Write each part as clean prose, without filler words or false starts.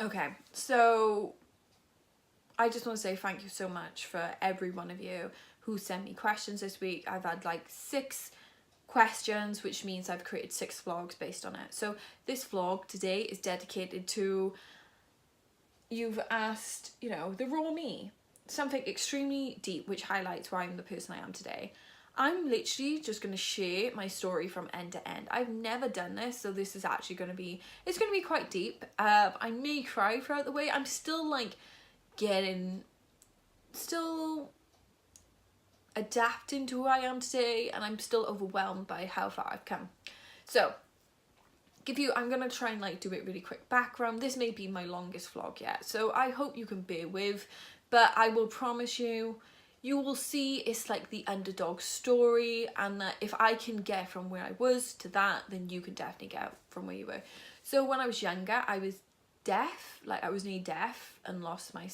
Okay, so I just want to say thank you so much for every one of you who sent me questions this week. I've had like 6 questions, which means I've created 6 vlogs based on it. So this vlog today is dedicated to, you've asked, you know, the raw me, something extremely deep which highlights why I'm the person I am today. I'm literally just going to share my story from end to end. I've never done this, so this is actually going to be, it's going to be quite deep. I may cry throughout the way. I'm still like still adapting to who I am today, and I'm still overwhelmed by how far I've come. So I'm gonna try and like do it really quick background. This may be my longest vlog yet, so I hope you can bear with, but I will promise you will see it's like the underdog story, and that if I can get from where I was to that, then you can definitely get from where you were. So when I was younger, I was deaf, like I was nearly deaf and lost my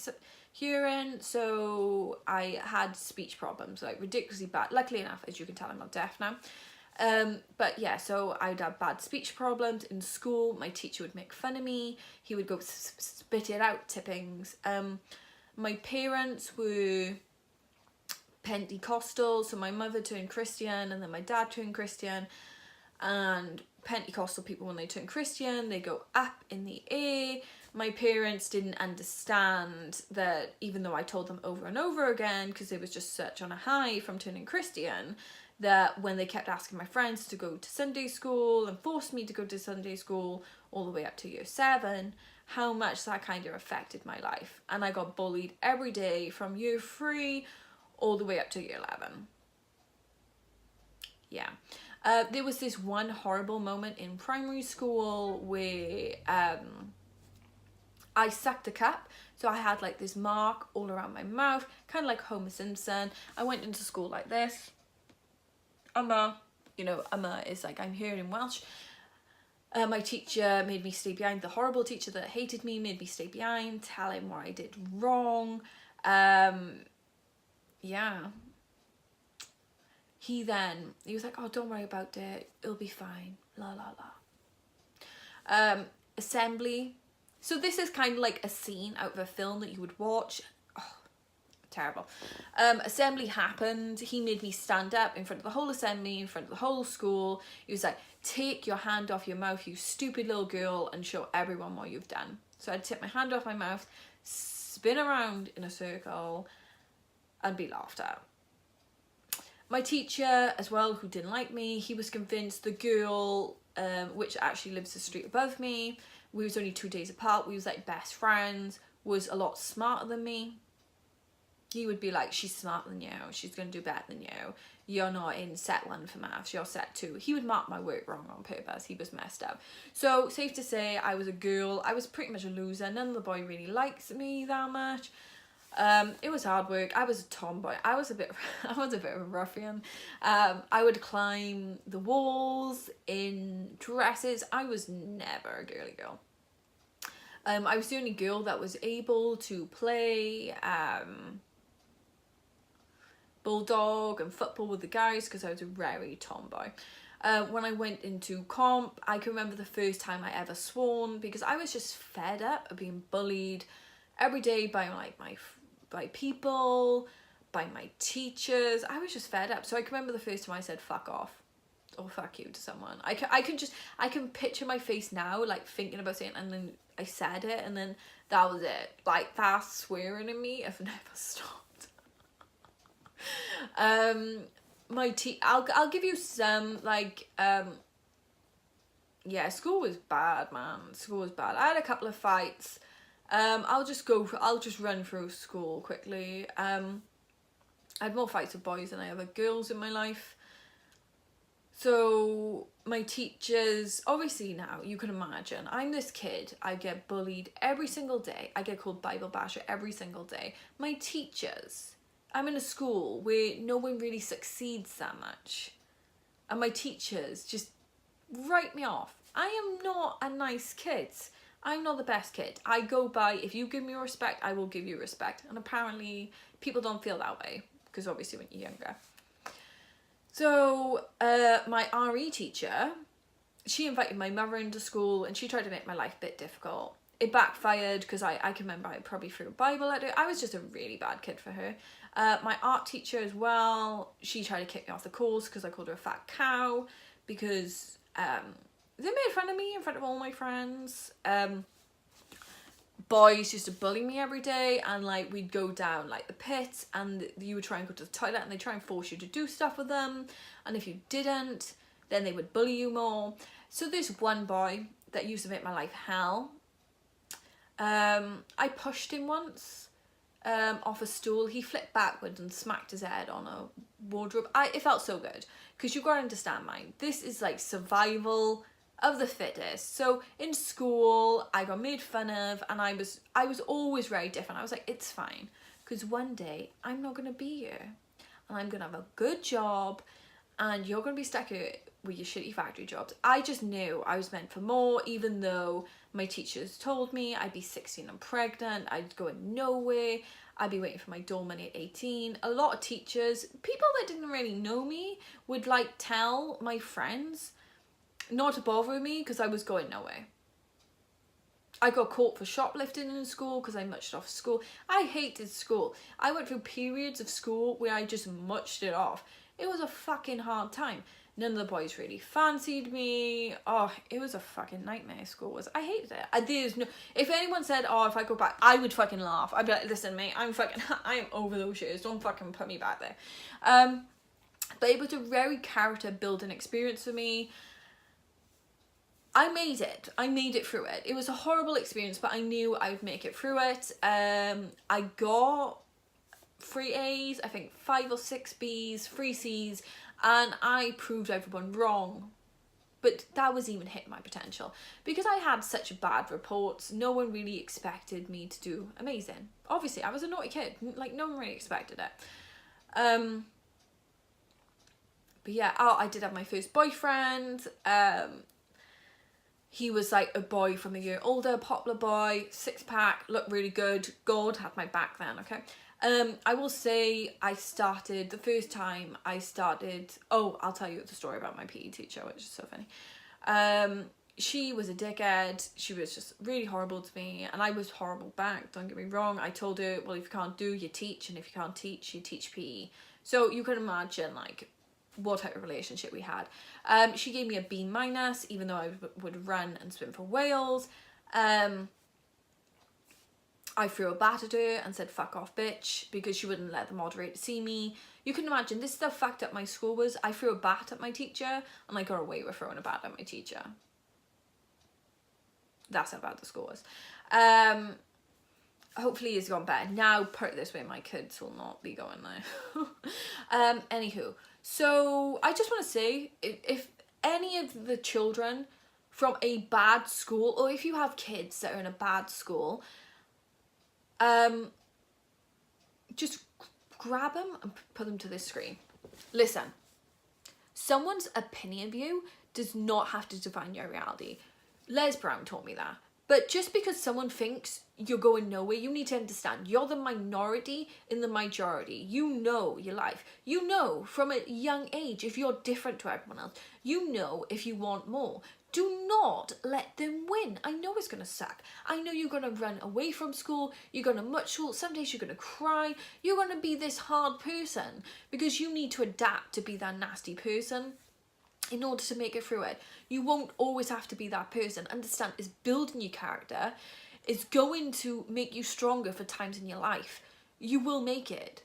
hearing, so I had speech problems, like ridiculously bad. Luckily enough, as you can tell, I'm not deaf now. But yeah, so I'd have bad speech problems in school. My teacher would make fun of me. He would go spit it out tippings. My parents were Pentecostal, so my mother turned Christian and then my dad turned Christian, and Pentecostal people, when they turn Christian, they go up in the air. My parents didn't understand that, even though I told them over and over again, because they was just such on a high from turning Christian, that when they kept asking my friends to go to Sunday school and forced me to go to Sunday school all the way up to year 7, how much that kind of affected my life. And I got bullied every day from year 3 all the way up to year 11. Yeah. There was this one horrible moment in primary school where I sucked a cup, so I had like this mark all around my mouth, kind of like Homer Simpson. I went into school like this. Amma, you know, Amma is like, I'm here in Welsh. My teacher made me stay behind. The horrible teacher that hated me made me stay behind, tell him what I did wrong. Yeah. He was like, oh, don't worry about it, it'll be fine, la la la. Assembly. So this is kind of like a scene out of a film that you would watch. Oh, terrible. Assembly happened. He made me stand up in front of the whole assembly, in front of the whole school. He was like, take your hand off your mouth, you stupid little girl, and show everyone what you've done. So I'd take my hand off my mouth, spin around in a circle, and be laughed at. My teacher as well, who didn't like me, he was convinced the girl, which actually lives the street above me, we was only 2 days apart, we was like best friends, was a lot smarter than me. He would be like, she's smarter than you, she's going to do better than you, you're not in set 1 for maths, you're set 2. He would mark my work wrong on purpose. He was messed up. So safe to say, I was a girl, I was pretty much a loser. None of the boy really likes me that much. It was hard work. I was a tomboy. I was a bit of a ruffian. I would climb the walls in dresses. I was never a girly girl. I was the only girl that was able to play bulldog and football with the guys, because I was a very tomboy. When I went into comp, I can remember the first time I ever sworn, because I was just fed up of being bullied every day by like by people, by my teachers. I was just fed up. So I can remember the first time I said fuck off or fuck you to someone. I can picture my face now, like thinking about saying, and then I said it, and then that was it. Like, that swearing in me have never stopped. I'll give you some, like, yeah, school was bad, man. School was bad. I had a couple of fights. I'll just run through school quickly. I had more fights with boys than I ever girls in my life. So my teachers, obviously now you can imagine, I'm this kid, I get bullied every single day. I get called Bible basher every single day. My teachers, I'm in a school where no one really succeeds that much. And my teachers just write me off. I am not a nice kid. I'm not the best kid. I go by, if you give me respect, I will give you respect. And apparently people don't feel that way, because obviously when you're younger. So my RE teacher, she invited my mother into school, and she tried to make my life a bit difficult. it backfired because I can remember I probably threw a Bible at her. I was just a really bad kid for her. My art teacher as well, she tried to kick me off the course because I called her a fat cow, because they made fun of me in front of all my friends. Boys used to bully me every day, and like we'd go down like the pit and you would try and go to the toilet and they try and force you to do stuff with them, and if you didn't then they would bully you more. So there's one boy that used to make my life hell. I pushed him once off a stool. He flipped backwards and smacked his head on a wardrobe. It felt so good, because you gotta understand, mine, this is like survival of the fittest. So in school I got made fun of, and I was always very different. I was like, it's fine, because one day I'm not gonna be here and I'm gonna have a good job and you're gonna be stuck here with your shitty factory jobs. I just knew I was meant for more, even though my teachers told me I'd be 16 and pregnant, I'd go nowhere, I'd be waiting for my door money at 18. A lot of teachers, people that didn't really know me, would like tell my friends not to bother me because I was going nowhere. I got caught for shoplifting in school because I muched off school. I hated school. I went through periods of school where I just muched it off. It was a fucking hard time. None of the boys really fancied me. Oh, it was a fucking nightmare, school was. I hated it. There's no, if anyone said, oh, if I go back, I would fucking laugh. I'd be like, listen, mate, I am over those years. Don't fucking put me back there. But it was a very character building experience for me. I made it through it. It was a horrible experience, but I knew I would make it through it. I got 3 A's, I think 5 or 6 B's, 3 C's, and I proved everyone wrong. But that was even hitting my potential. Because I had such bad reports, no one really expected me to do amazing. Obviously, I was a naughty kid. Like, no one really expected it. But yeah, I did have my first boyfriend. He was like a boy from a year older, popular boy, 6-pack, looked really good. God had my back then, okay? I will say the first time I started, I'll tell you the story about my PE teacher, which is so funny. She was a dickhead. She was just really horrible to me, and I was horrible back, don't get me wrong. I told her, well, if you can't do, you teach, and if you can't teach, you teach PE. So you can imagine, like, what type of relationship we had. She gave me a B-, even though I would run and swim for Wales. I threw a bat at her and said, fuck off, bitch, because she wouldn't let the moderator see me. You can imagine, this is how fucked up my school was. I threw a bat at my teacher, and I got away with throwing a bat at my teacher. That's how bad the school was. Hopefully it's gone better. Now, put it this way, my kids will not be going there. Anywho, so I just want to say, if any of the children from a bad school, or if you have kids that are in a bad school, just grab them and put them to this screen. Listen, someone's opinion of you does not have to define your reality. Les Brown taught me that. But just because someone thinks you're going nowhere, you need to understand you're the minority in the majority. You know your life. You know from a young age if you're different to everyone else. You know if you want more. Do not let them win. I know it's going to suck. I know you're going to run away from school. You're going to much school. Some days you're going to cry. You're going to be this hard person because you need to adapt to be that nasty person in order to make it through it. You won't always have to be that person. Understand, it's building your character. It's going to make you stronger for times in your life. You will make it.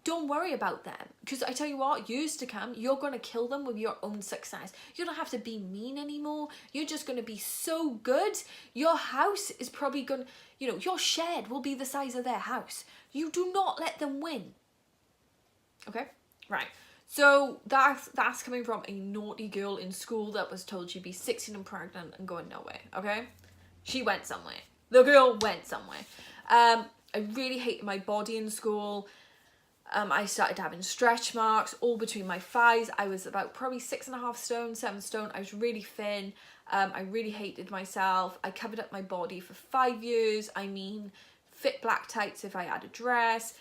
Don't worry about them, because I tell you what, years to come, you're going to kill them with your own success. You don't have to be mean anymore. You're just going to be so good. Your house is probably going to, your shed will be the size of their house. You do not let them win. Okay? Right. So that's coming from a naughty girl in school that was told she'd be 16 and pregnant and going nowhere. Okay? She went somewhere. The girl went somewhere. I really hated my body in school. I started having stretch marks all between my thighs. I was about probably 6.5 stone, 7 stone. I was really thin. I really hated myself. I covered up my body for 5 years. I mean, fit black tights if I had a dress,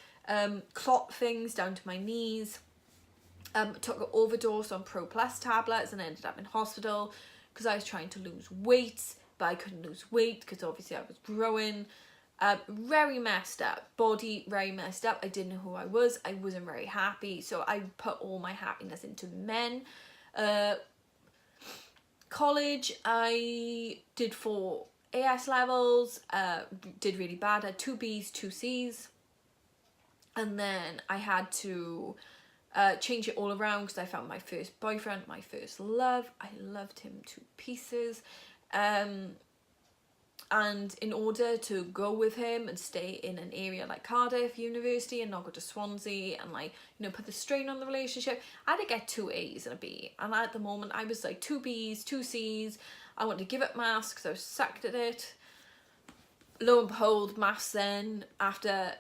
clot things down to my knees. Took an overdose on Pro Plus tablets and ended up in hospital because I was trying to lose weight but I couldn't lose weight because obviously I was growing. Very messed up. Body very messed up. I didn't know who I was. I wasn't very happy. So I put all my happiness into men. College, I did 4 AS levels. Did really bad. I had 2 Bs, 2 Cs. And then I had to change it all around because I found my first boyfriend, my first love. I loved him to pieces. And in order to go with him and stay in an area like Cardiff University and not go to Swansea and like, you know, put the strain on the relationship, I had to get 2 A's and a B. And at the moment I was like 2 B's, 2 C's. I wanted to give up maths because I was sucked at it. Lo and behold, maths then, after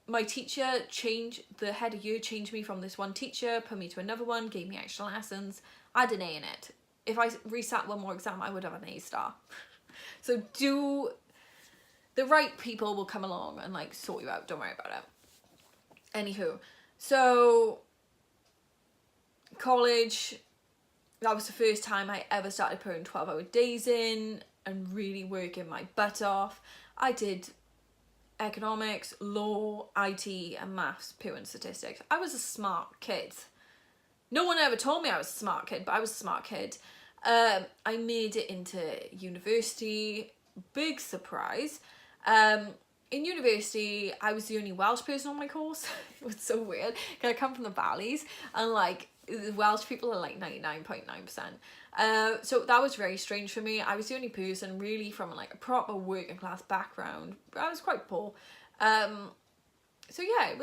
my teacher changed, the head of year changed me from this one teacher, put me to another one, gave me extra lessons. I had an A in it. If I resat one more exam, I would have an A star. So the right people will come along and like sort you out. Don't worry about it. Anywho, so college, that was the first time I ever started putting 12-hour days in and really working my butt off. I did economics, law, IT and maths, pure and statistics. I was a smart kid. No one ever told me I was a smart kid, but I was a smart kid. I made it into university. Big surprise. In university, I was the only Welsh person on my course. It was so weird. Cause I come from the valleys and like the Welsh people are like 99.9%. So that was very strange for me. I was the only person really from like a proper working class background. I was quite poor. So yeah, it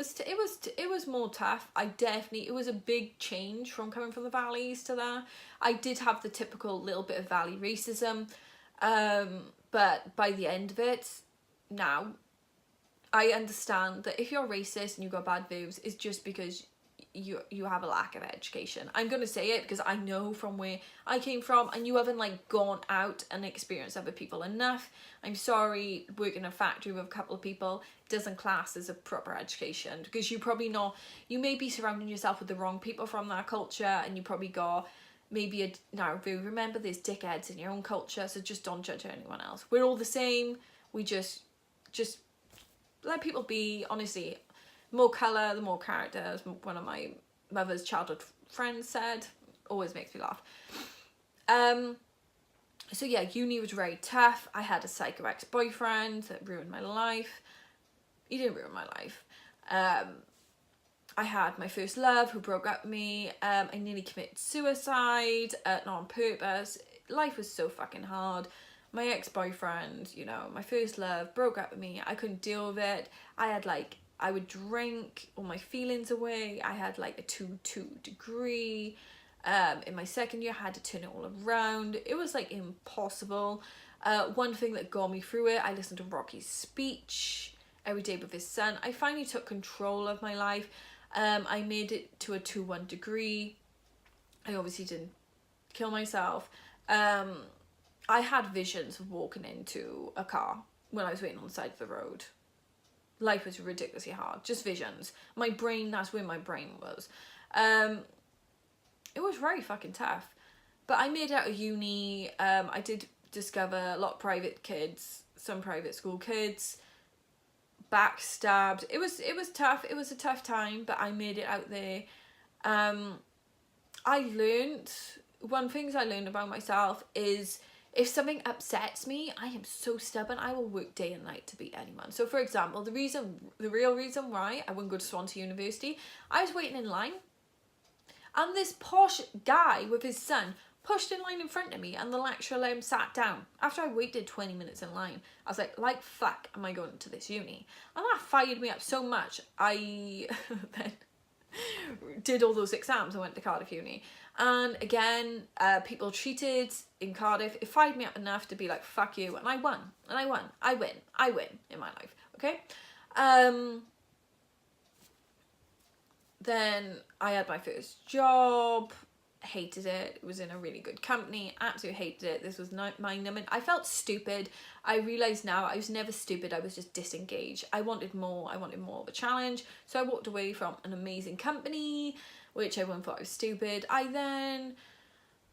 was more tough. It was a big change from coming from the valleys to there. I did have the typical little bit of valley racism, but by the end of it, now, I understand that if you're racist and you've got bad views, it's just because you have a lack of education. I'm gonna say it because I know from where I came from and you haven't like gone out and experienced other people enough. I'm sorry, working in a factory with a couple of people doesn't class as a proper education because you may be surrounding yourself with the wrong people from that culture and you probably got maybe a narrow view. Remember, there's dickheads in your own culture, so just don't judge anyone else. We're all the same. We just let people be. Honestly, more colour, the more character, as one of my mother's childhood friends said. Always makes me laugh. So yeah, uni was very tough. I had a psycho ex-boyfriend that ruined my life. He didn't ruin my life. I had my first love who broke up with me. I nearly committed suicide, not on purpose. Life was so fucking hard. My ex-boyfriend, you know, my first love, broke up with me. I couldn't deal with it. I would drink all my feelings away. I had like a 2.2 degree. In my second year, I had to turn it all around. It was like impossible. One thing that got me through it, I listened to Rocky's speech every day with his son. I finally took control of my life. I made it to a 2.1 degree. I obviously didn't kill myself. I had visions of walking into a car when I was waiting on the side of the road. Life was ridiculously hard. Just visions. My brain, that's where my brain was. It was very fucking tough. But I made it out of uni. I did discover a lot of private kids, some private school kids, backstabbed. It was tough. It was a tough time, but I made it out there. One thing I learned about myself is if something upsets me, I am so stubborn. I will work day and night to beat anyone. So for example, the real reason why I wouldn't go to Swansea University, I was waiting in line and this posh guy with his son pushed in line in front of me and the lecturer let him sat down. After I waited 20 minutes in line, I was like fuck am I going to this uni? And that fired me up so much. I then did all those exams and went to Cardiff Uni. And again, people cheated in Cardiff. It fired me up enough to be like, fuck you. And I won. And I won. I win in my life. Okay? Then I had my first job. Hated it. It was in a really good company. Absolutely hated it. This was mind-numbing. I felt stupid. I realise now I was never stupid. I was just disengaged. I wanted more. I wanted more of a challenge. So I walked away from an amazing company, which everyone thought I was stupid. I then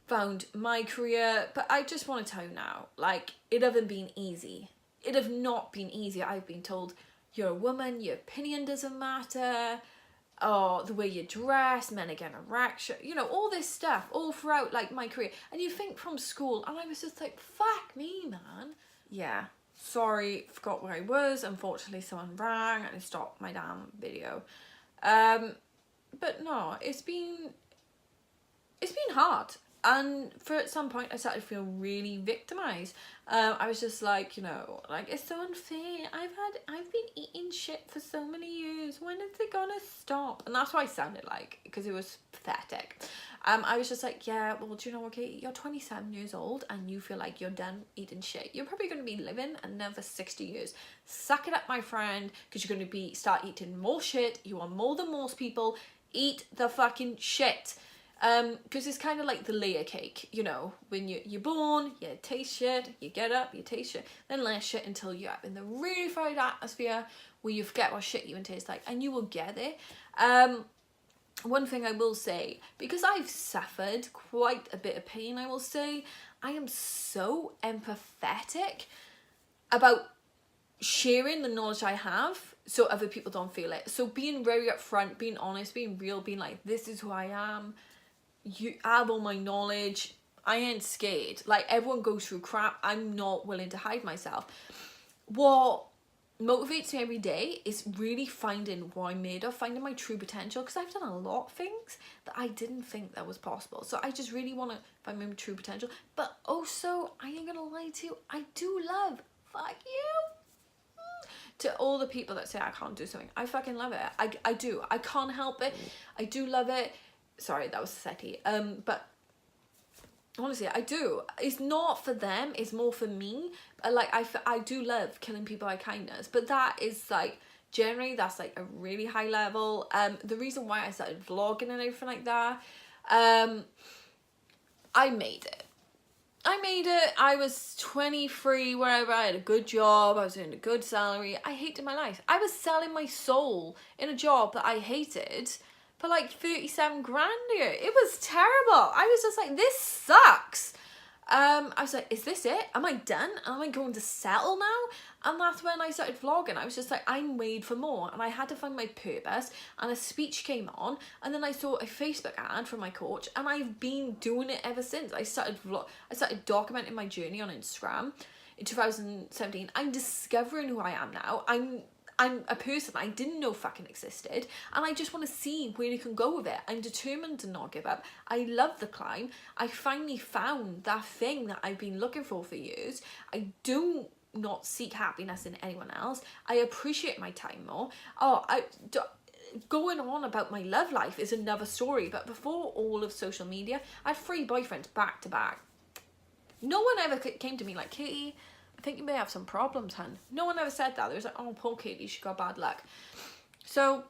found my career. But I just want to tell you now, like, it haven't been easy. It have not been easy. I've been told, you're a woman, your opinion doesn't matter, or the way you dress, men are getting erection, you know, all this stuff all throughout like my career. And you think from school, and I was just like, fuck me, man. Yeah, sorry, forgot where I was. Unfortunately, someone rang and I stopped my damn video. But no, it's been hard. And for at some point I started to feel really victimized. I was just like, you know, like, it's so unfair. I've been eating shit for so many years. When is it gonna stop? And that's what I sounded like, because it was pathetic. I was just like, yeah, well, do you know what, Katie? You're 27 years old and you feel like you're done eating shit. You're probably going to be living another 60 years. Suck it up, my friend, because you're going to start eating more shit. You are more than most people. Eat the fucking shit. Because it's kind of like the layer cake, you know, when you're born, you taste shit, you get up, you taste shit, then layer shit until you're up in the really fried atmosphere where you forget what shit even tastes like, and you will get there. One thing I will say, because I've suffered quite a bit of pain, I will say, I am so empathetic about sharing the knowledge I have so other people don't feel it. So being very upfront, being honest, being real, being like, this is who I am. You have all my knowledge. I ain't scared. Like, everyone goes through crap. I'm not willing to hide myself. What motivates me every day is really finding what I'm made of, finding my true potential, because I've done a lot of things that I didn't think that was possible. So I just really want to find my true potential. But also, I ain't gonna lie to you, I do love, fuck you, to all the people that say I can't do something. I fucking love it. I do. I can't help it. I do love it. Sorry, that was SETI. But honestly, I do. It's not for them, it's more for me. Like, I do love killing people by kindness, but that is like, generally, that's like a really high level. The reason why I started vlogging and everything like that, I made it. I was 23, wherever. I had a good job. I was doing a good salary. I hated my life. I was selling my soul in a job that I hated for like 37 grand a year. It was terrible. I was just like, this sucks. I was like, is this it? Am I done? Am I going to settle now? And that's when I started vlogging. I was just like, I'm made for more. And I had to find my purpose. And a speech came on. And then I saw a Facebook ad from my coach. And I've been doing it ever since. I started documenting my journey on Instagram in 2017. I'm discovering who I am now. I'm a person I didn't know fucking existed, and I just want to see where you can go with it. I'm determined to not give up. I love the climb. I finally found that thing that I've been looking for years. I do not seek happiness in anyone else. I appreciate my time more. Going on about my love life is another story, but before all of social media, I had 3 boyfriends back to back. No one ever came to me like, Katie, I think you may have some problems, hun. No one ever said that. There was like, oh, poor Katie, she got bad luck. So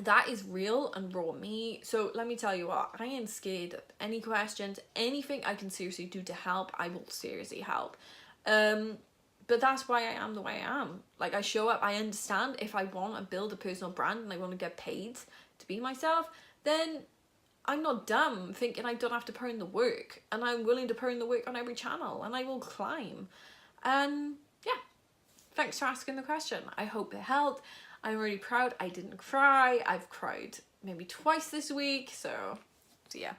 that is real and raw me. So let me tell you what, I ain't scared of any questions. Anything I can seriously do to help, I will seriously help. But that's why I am the way I am. Like, I show up, I understand if I want to build a personal brand and I want to get paid to be myself, then I'm not dumb thinking I don't have to put in the work. And I'm willing to put in the work on every channel, and I will climb. And yeah, thanks for asking the question. I hope it helped. I'm really proud I didn't cry. I've cried maybe twice this week, so yeah.